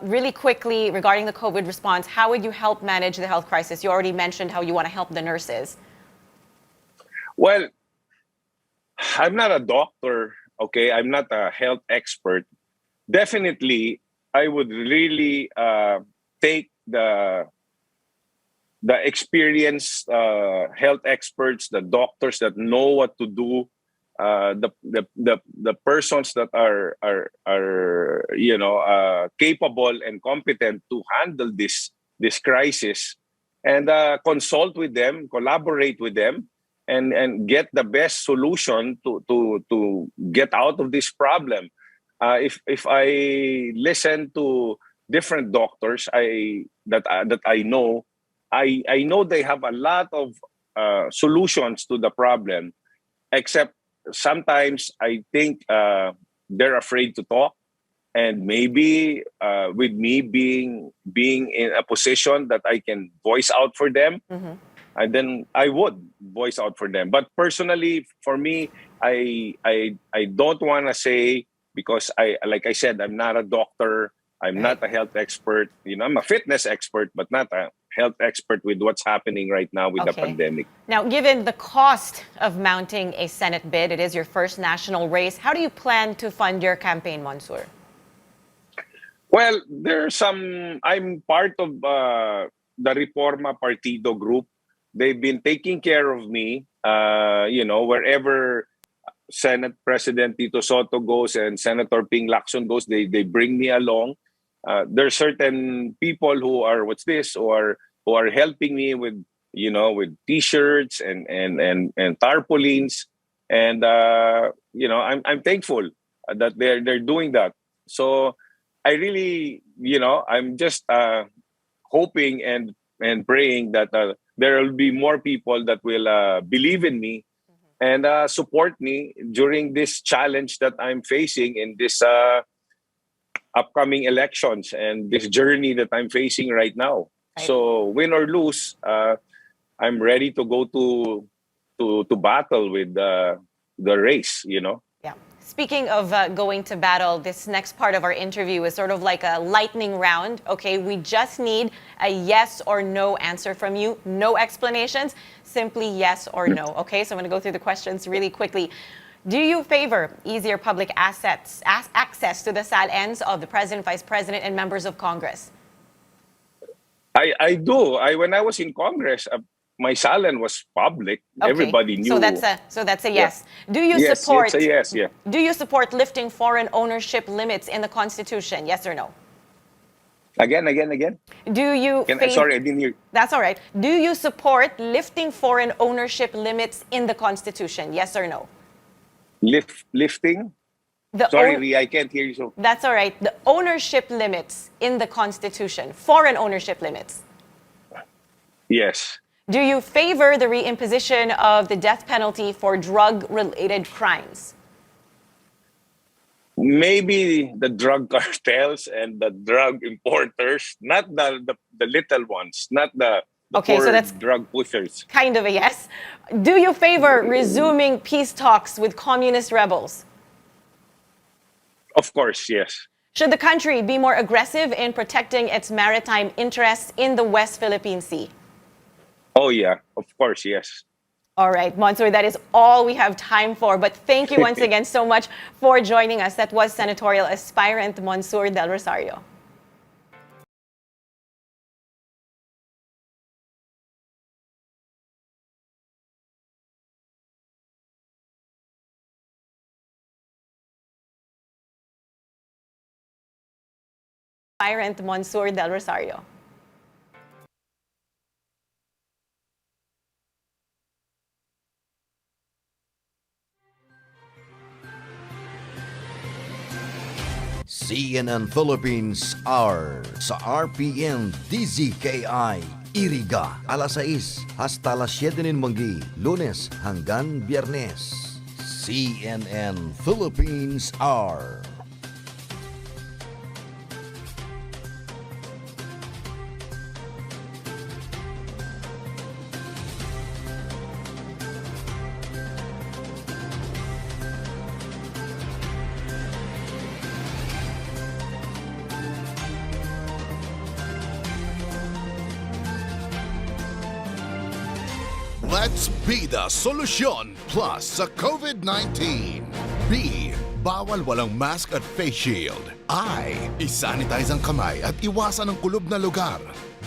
Really quickly, regarding the COVID response, how would you help manage the health crisis? You already mentioned how you want to help the nurses. Well, I'm not a doctor. Okay, I'm not a health expert. Definitely, I would really take the experienced health experts, the doctors that know what to do, the persons that are you know, capable and competent to handle this crisis, and consult with them, collaborate with them, and get the best solution to get out of this problem. If I listen to different doctors that I know, I know they have a lot of solutions to the problem, except sometimes I think they're afraid to talk. And maybe with me being in a position that I can voice out for them, and then I would voice out for them. But personally, for me, I don't want to say, because like I said, I'm not a doctor, I'm not a health expert. You know, I'm a fitness expert, but not a health expert with what's happening right now with the pandemic. Now, given the cost of mounting a Senate bid, it is your first national race. How do you plan to fund your campaign, Monsieur? Well, I'm part of the Reforma Partido group. They've been taking care of me, you know, wherever Senate President Tito Soto goes and Senator Ping Lacson goes, they bring me along. There are certain people who are who are helping me with, you know, with T-shirts and tarpaulins, and you know, I'm thankful that they're doing that. So I really, you know, I'm just hoping and praying that there will be more people that will believe in me and support me during this challenge that I'm facing in this upcoming elections and this journey that I'm facing right now. So win or lose, I'm ready to go to battle with the race, you know. Yeah. Speaking of going to battle, this next part of our interview is sort of like a lightning round. Okay, we just need a yes or no answer from you. No explanations, simply yes or no. Okay, so I'm going to go through the questions really quickly. Do you favor easier public access to the SALNs of the President, Vice President, and members of Congress? I do. When I was in Congress, my SALN was public. Okay. Everybody knew. So that's a yes. Yeah. Do you yes, support? It's a yes. Yeah. Do you support lifting foreign ownership limits in the Constitution? Yes or no? Again. Do you Sorry, I didn't hear. That's all right. Do you support lifting foreign ownership limits in the Constitution? Yes or no? Lifting? The Sorry, own- Ria, I can't hear you. So That's all right. The ownership limits in the Constitution, foreign ownership limits. yes. Do you favor the reimposition of the death penalty for drug-related crimes? Maybe the drug cartels and the drug importers, not the little ones, not the Okay, so poor that's drug pushers. kind of a yes. Do you favor resuming peace talks with communist rebels? Of course, yes. Should the country be more aggressive in protecting its maritime interests in the West Philippine Sea? Oh yeah, of course, yes. All right, Mansour, that is all we have time for. But thank you once again so much for joining us. That was senatorial aspirant Mansour Del Rosario. Aspirant Mansour Del Rosario. CNN Philippines Hour sa RPN-DZKI-IRIGA alas 6 hasta las 7 ng manggi, Lunes hanggang Biyernes. CNN Philippines Hour. Let's be the solusyon plus sa COVID-19. B. Bawal walang mask at face shield. I. Isanitize ang kamay at iwasan ang kulob na lugar.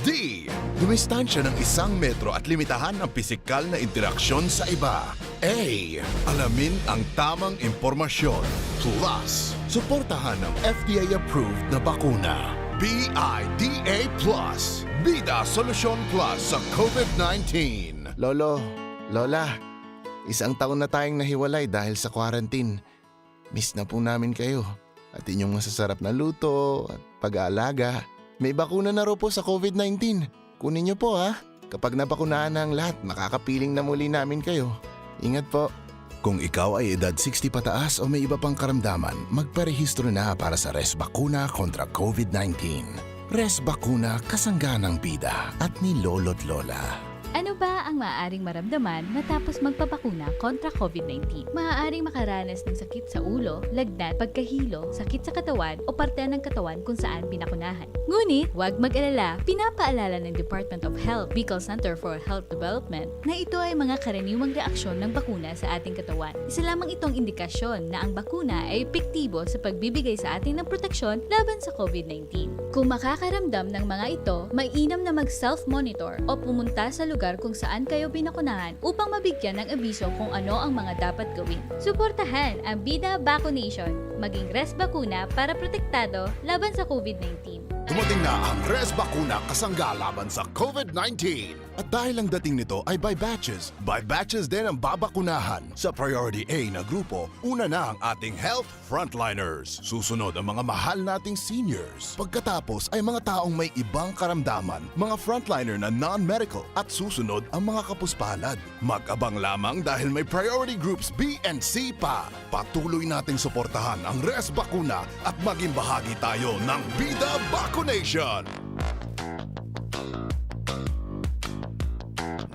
D. Dumistansya ng 1 metro at limitahan ang pisikal na interaksyon sa iba. A. Alamin ang tamang impormasyon. Plus, suportahan ang FDA-approved na bakuna. BIDA Plus. Bida Solusyon Plus sa COVID-19. Lolo, Lola, 1 taon na tayong nahiwalay dahil sa quarantine. Miss na po namin kayo at inyong masasarap na luto at pag-aalaga. May bakuna na raw po sa COVID-19. Kunin niyo po ha. Kapag nabakunaan na ang lahat, makakapiling na muli namin kayo. Ingat po. Kung ikaw ay edad 60 pataas o may iba pang karamdaman, magparehistro na para sa Res Bakuna kontra COVID-19. Res Bakuna, kasangganang bida at ni Lolo't Lola. Ano ba ang maaaring maramdaman matapos magpabakuna kontra COVID-19? Maaaring makaranas ng sakit sa ulo, lagnat, pagkahilo, sakit sa katawan o parte ng katawan kung saan binakunahan. Ngunit, huwag mag-alala, pinapaalala ng Department of Health, Bicol Center for Health Development na ito ay mga karaniwang reaksyon ng bakuna sa ating katawan. Isa lamang itong indikasyon na ang bakuna ay epektibo sa pagbibigay sa atin ng proteksyon laban sa COVID-19. Kung makakaramdam ng mga ito, mainam na mag-self-monitor o pumunta sa lugar kung saan kayo binakunahan upang mabigyan ng abiso kung ano ang mga dapat gawin. Suportahan ang Bida Vaccination, maging Res Bakuna para protektado laban sa COVID-19. Dumating na ang Res Bakuna kasangga laban sa COVID-19. At dahil ang dating nito ay by batches din ang babakunahan. Sa Priority A na grupo, una na ang ating health frontliners. Susunod ang mga mahal nating seniors. Pagkatapos ay mga taong may ibang karamdaman, mga frontliner na non-medical at susunod ang mga kapuspalad. Mag-abang lamang dahil may priority groups B and C pa. Patuloy nating suportahan ang Res Bakuna at maging bahagi tayo ng Bida Vaccination.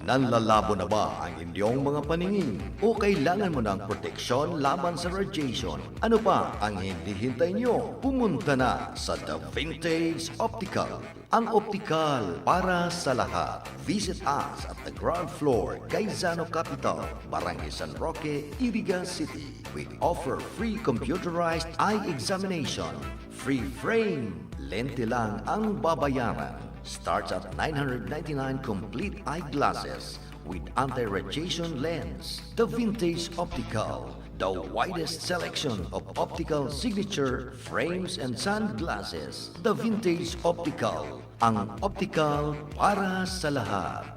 Nanlalabo na ba ang inyong mga paningin? O kailangan mo ng proteksyon laban sa radiation? Ano pa ang hinihintay nyo? Pumunta na sa The Vintage Optical. Ang optical para sa lahat. Visit us at the ground floor, Gaisano Capital, Barangay San Roque, Iriga City. We offer free computerized eye examination. Free frame. Lente lang ang babayaran. Starts at 999 complete eyeglasses, with anti-radiation lens. The Vintage Optical, the widest selection of optical signature frames and sunglasses. The Vintage Optical, ang optical para sa lahat.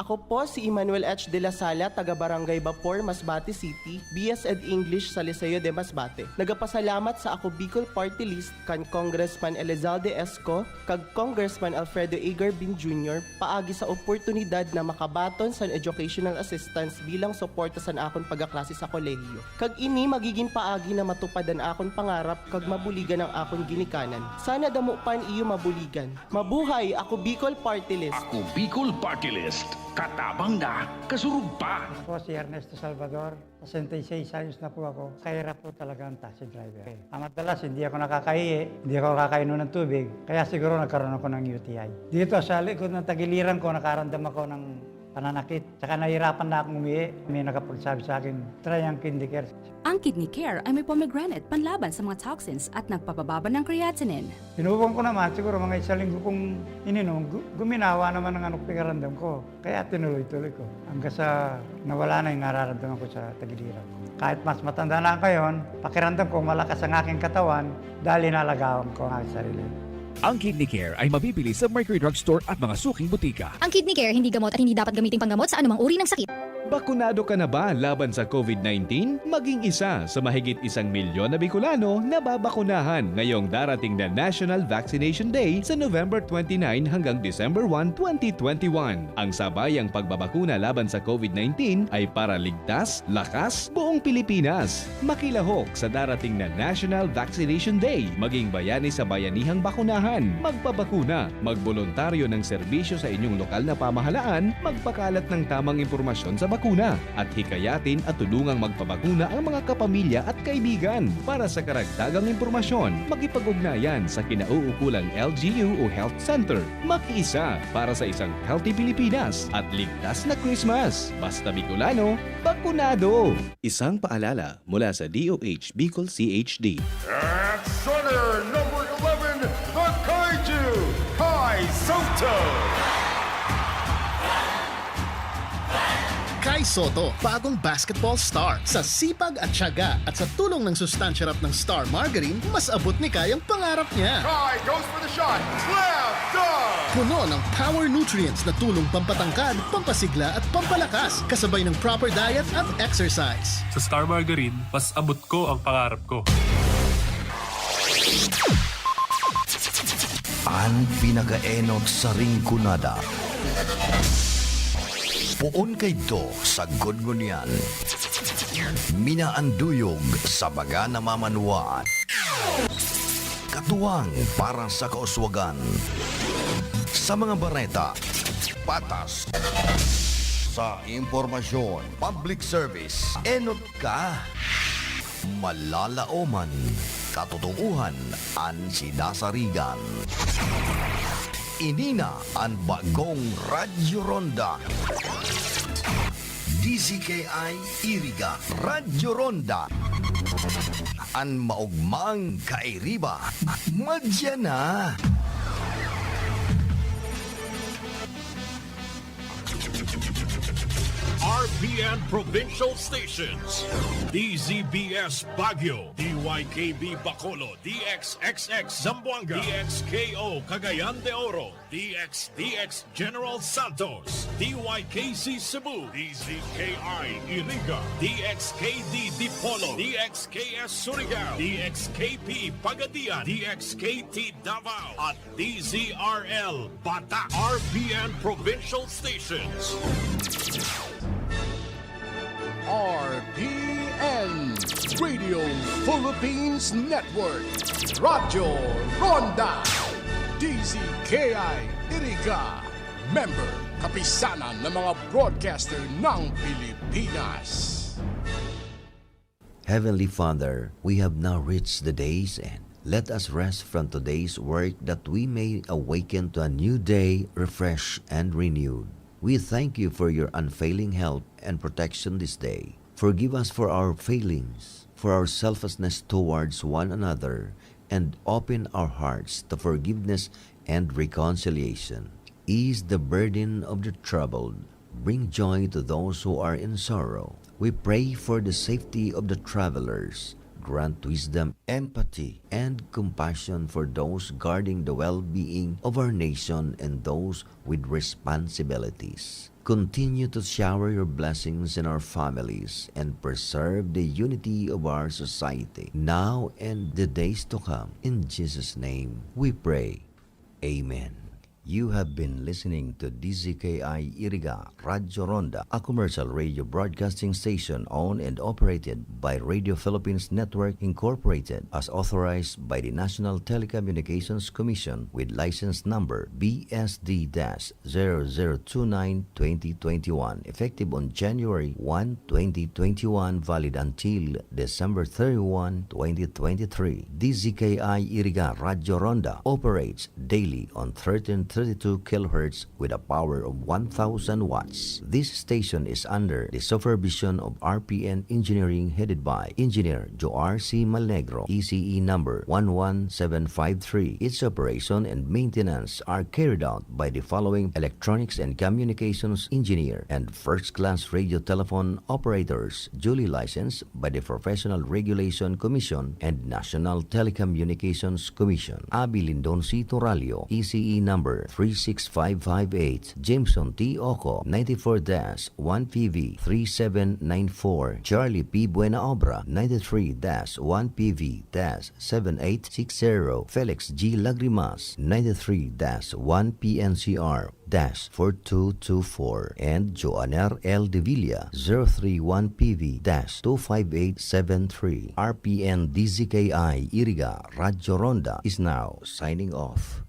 Ako po si Emmanuel H. de la Sala, taga Barangay Bapor, Masbate City, BS Ed English sa Liceo de Masbate. Nagapasalamat sa ako Bicol Party List kan Congressman Elizalde Esco kag Congressman Alfredo A. Garbin Jr. paagi sa oportunidad na makabaton sa educational assistance bilang suporta sa akon pagaklase sa kolehiyo. Kag ini magiging paagi na matupadan akon pangarap kag mabuligan ang akon ginikanan. Sana damo pan iyo mabuligan. Mabuhay ako Bicol Party List. Ako Bicol Party List. Katabang na, kasurug pa. Ako si Ernesto Salvador, 66 anos na po ako. Kahirap po talaga ang taxi driver. Madalas hindi ako nakakaihi, hindi ako kakainom ng tubig, kaya siguro nagkaroon ako ng UTI. Dito sa likod ng tagiliran ko, nakaramdam ako ng pananakit. Tsaka nahirapan na akong umihi. May nakapagsabi sa akin, try ang Kidney Care. Ang Kidney Care ay may pomegranate panlaban sa mga toxins at nagpapababa ng creatinine. Sinubukan ko naman, siguro mga isang linggo kong ininom, guminawa naman ng anong pinaramdam ko. Kaya tinuloy-tuloy ko. Hanggang sa nawala na yung nararamdaman ko sa tagiliran ko. Kahit mas matanda na ngayon, pakiramdam ko malakas ang aking katawan dahil inalagaan ko ang aking sarili. Ang Kidney Care ay mabibili sa Mercury Drugstore at mga suking butika. Ang Kidney Care hindi gamot at hindi dapat gamiting panggamot sa anumang uri ng sakit. Bakunado ka na ba laban sa COVID-19? Maging isa sa mahigit 1 milyon na Bicolano na babakunahan ngayong darating na National Vaccination Day sa November 29 hanggang December 1, 2021. Ang sabayang pagbabakuna laban sa COVID-19 ay para ligtas, lakas, buong Pilipinas. Makilahok sa darating na National Vaccination Day. Maging bayani sa bayanihang bakunahan. Magpabakuna, magboluntaryo ng serbisyo sa inyong lokal na pamahalaan, magpakalat ng tamang impormasyon sa bakuna at hikayatin at tulungang magpabakuna ang mga kapamilya at kaibigan. Para sa karagdagang impormasyon, makipag-ugnayan sa kinauukulang LGU o Health Center. Makiisa para sa isang healthy Pilipinas at ligtas na Christmas. Basta Bicolano, bakunado! Isang paalala mula sa DOH Bicol CHD. At center, number 11, the Kaiju, Kai Soto. Kai Soto, bagong basketball star. Sa sipag at tiyaga at sa tulong ng sustansya ng Star Margarine, mas abot ni Kai ang pangarap niya. Kai goes for the shot. Slam dunk! Puno ng power nutrients na tulong pampatangkad, pampasigla at pampalakas, kasabay ng proper diet at exercise. Sa Star Margarine, mas abot ko ang pangarap ko. Ang pinakaenot sa ringkunada. Puon kay do sa gudgunyan. Minaanduyog sa baga na mamanuan. Katuwang para sa kauswagan. Sa mga bareta, patas. Sa impormasyon, public service, enot ka. Malalaoman, katotohuan, ang sinasarigan. Inina ang bagong Radyo Ronda. DZKI-IRIGA Radyo Ronda. Ang maugmang kairiba. Madya na. RPN Provincial Stations, DZBS Baguio, DYKB Bacolod, DXXX Zamboanga, DXKO Cagayan de Oro, DXDX General Santos, DYKC Cebu, DZKI-IRIGA, DXKD Dipolo, DXKS Surigao, DXKP Pagadian, DXKT Davao, at DZRL Bata. RPN Provincial Stations. RPN Radio Philippines Network, Radyo Ronda, DZKI-IRIGA, member kapisanan ng mga broadcaster ng Pilipinas. Heavenly Father, we have now reached the day's end. Let us rest from today's work that we may awaken to a new day, refreshed and renewed. We thank you for your unfailing help and protection this day. Forgive us for our failings, for our selfishness towards one another, and open our hearts to forgiveness and reconciliation. Ease the burden of the troubled. Bring joy to those who are in sorrow. We pray for the safety of the travelers. Grant wisdom, empathy, and compassion for those guarding the well-being of our nation and those with responsibilities. Continue to shower your blessings in our families and preserve the unity of our society, now and the days to come. In Jesus' name we pray. Amen. You have been listening to DZKI-IRIGA Radio Ronda, a commercial radio broadcasting station owned and operated by Radio Philippines Network Incorporated as authorized by the National Telecommunications Commission with license number BSD-0029-2021, effective on January 1, 2021, valid until December 31, 2023. DZKI-IRIGA Radio Ronda operates daily on 1332 kHz with a power of 1,000 watts. This station is under the supervision of RPN Engineering headed by Engineer Joar C. Malnegro, ECE number 11753. Its operation and maintenance are carried out by the following electronics and communications engineer and first-class radio telephone operators duly licensed by the Professional Regulation Commission and National Telecommunications Commission. Abi Lindon C. Toralio, ECE number 36558, Jameson T. Oco, 94-1PV 3794, Charlie P. Buenaobra, 93-1PV-7860, Felix G. Lagrimas, 93-1PNCR 4224, and Joaner L. De Villa, 031PV-25873. RPN-DZKI-IRIGA Radio Ronda is now signing off.